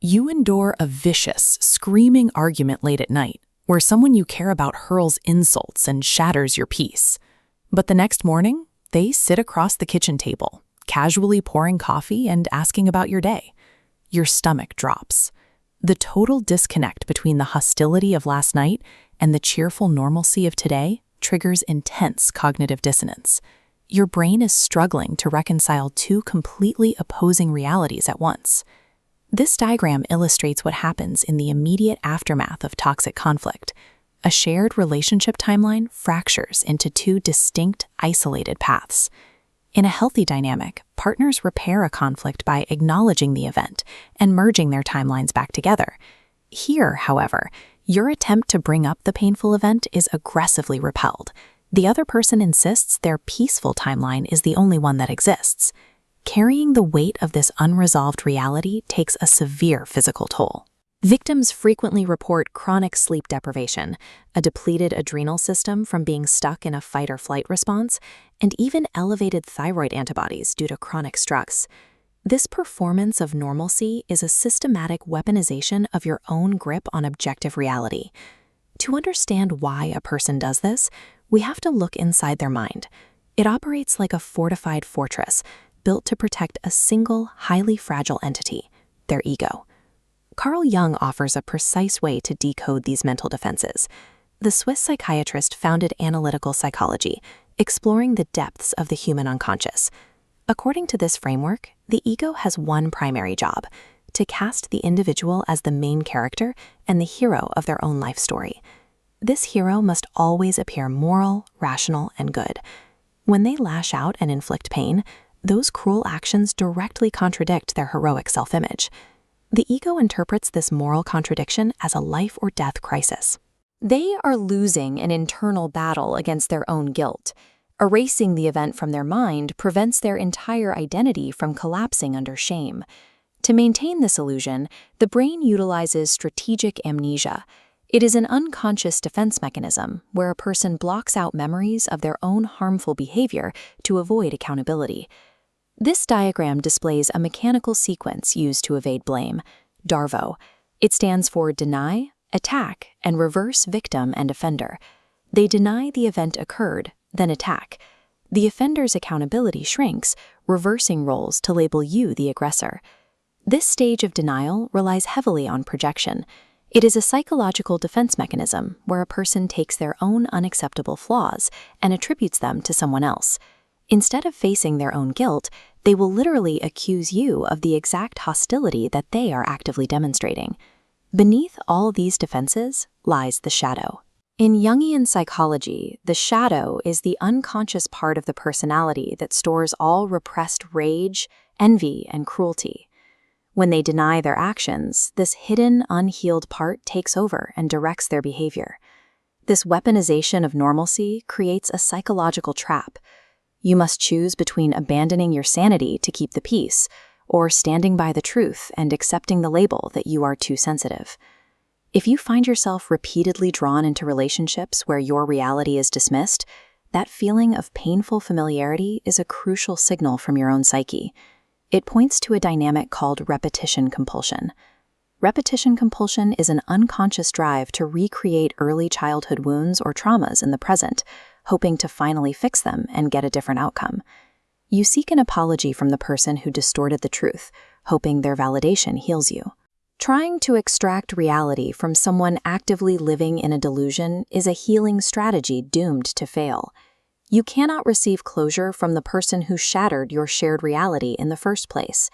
You endure a vicious, screaming argument late at night, where someone you care about hurls insults and shatters your peace. But the next morning, they sit across the kitchen table, casually pouring coffee and asking about your day. Your stomach drops. The total disconnect between the hostility of last night and the cheerful normalcy of today triggers intense cognitive dissonance. Your brain is struggling to reconcile two completely opposing realities at once. This diagram illustrates what happens in the immediate aftermath of toxic conflict. A shared relationship timeline fractures into two distinct, isolated paths. In a healthy dynamic, partners repair a conflict by acknowledging the event and merging their timelines back together. Here, however, your attempt to bring up the painful event is aggressively repelled. The other person insists their peaceful timeline is the only one that exists. Carrying the weight of this unresolved reality takes a severe physical toll. Victims frequently report chronic sleep deprivation, a depleted adrenal system from being stuck in a fight-or-flight response, and even elevated thyroid antibodies due to chronic stress. This performance of normalcy is a systematic weaponization of your own grip on objective reality. To understand why a person does this, we have to look inside their mind. It operates like a fortified fortress, built to protect a single, highly fragile entity, their ego. Carl Jung offers a precise way to decode these mental defenses. The Swiss psychiatrist founded analytical psychology, exploring the depths of the human unconscious. According to this framework, the ego has one primary job: to cast the individual as the main character and the hero of their own life story. This hero must always appear moral, rational, and good. When they lash out and inflict pain, those cruel actions directly contradict their heroic self-image. The ego interprets this moral contradiction as a life-or-death crisis. They are losing an internal battle against their own guilt. Erasing the event from their mind prevents their entire identity from collapsing under shame. To maintain this illusion, the brain utilizes strategic amnesia. It is an unconscious defense mechanism where a person blocks out memories of their own harmful behavior to avoid accountability. This diagram displays a mechanical sequence used to evade blame, DARVO. It stands for deny, attack, and reverse victim and offender. They deny the event occurred, then attack. The offender's accountability shrinks, reversing roles to label you the aggressor. This stage of denial relies heavily on projection. It is a psychological defense mechanism where a person takes their own unacceptable flaws and attributes them to someone else. Instead of facing their own guilt, they will literally accuse you of the exact hostility that they are actively demonstrating. Beneath all these defenses lies the shadow. In Jungian psychology, the shadow is the unconscious part of the personality that stores all repressed rage, envy, and cruelty. When they deny their actions, this hidden, unhealed part takes over and directs their behavior. This weaponization of normalcy creates a psychological trap. You must choose between abandoning your sanity to keep the peace, or standing by the truth and accepting the label that you are too sensitive. If you find yourself repeatedly drawn into relationships where your reality is dismissed, that feeling of painful familiarity is a crucial signal from your own psyche. It points to a dynamic called repetition compulsion. Repetition compulsion is an unconscious drive to recreate early childhood wounds or traumas in the present, hoping to finally fix them and get a different outcome. You seek an apology from the person who distorted the truth, hoping their validation heals you. Trying to extract reality from someone actively living in a delusion is a healing strategy doomed to fail. You cannot receive closure from the person who shattered your shared reality in the first place.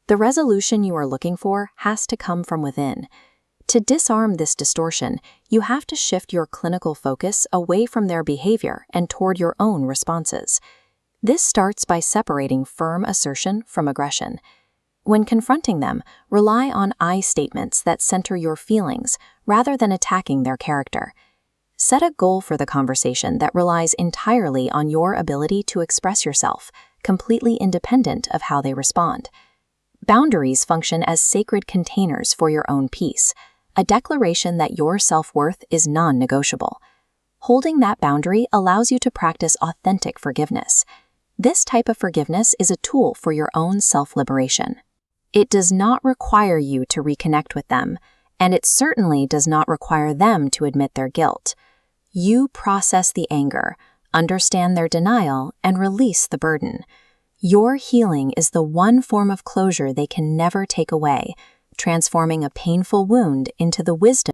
The resolution you are looking for has to come from within. To disarm this distortion, you have to shift your clinical focus away from their behavior and toward your own responses. This starts by separating firm assertion from aggression. When confronting them, rely on I statements that center your feelings rather than attacking their character. Set a goal for the conversation that relies entirely on your ability to express yourself, completely independent of how they respond. Boundaries function as sacred containers for your own peace, a declaration that your self-worth is non-negotiable. Holding that boundary allows you to practice authentic forgiveness. This type of forgiveness is a tool for your own self-liberation. It does not require you to reconnect with them, and it certainly does not require them to admit their guilt. You process the anger, understand their denial, and release the burden. Your healing is the one form of closure they can never take away, transforming a painful wound into the wisdom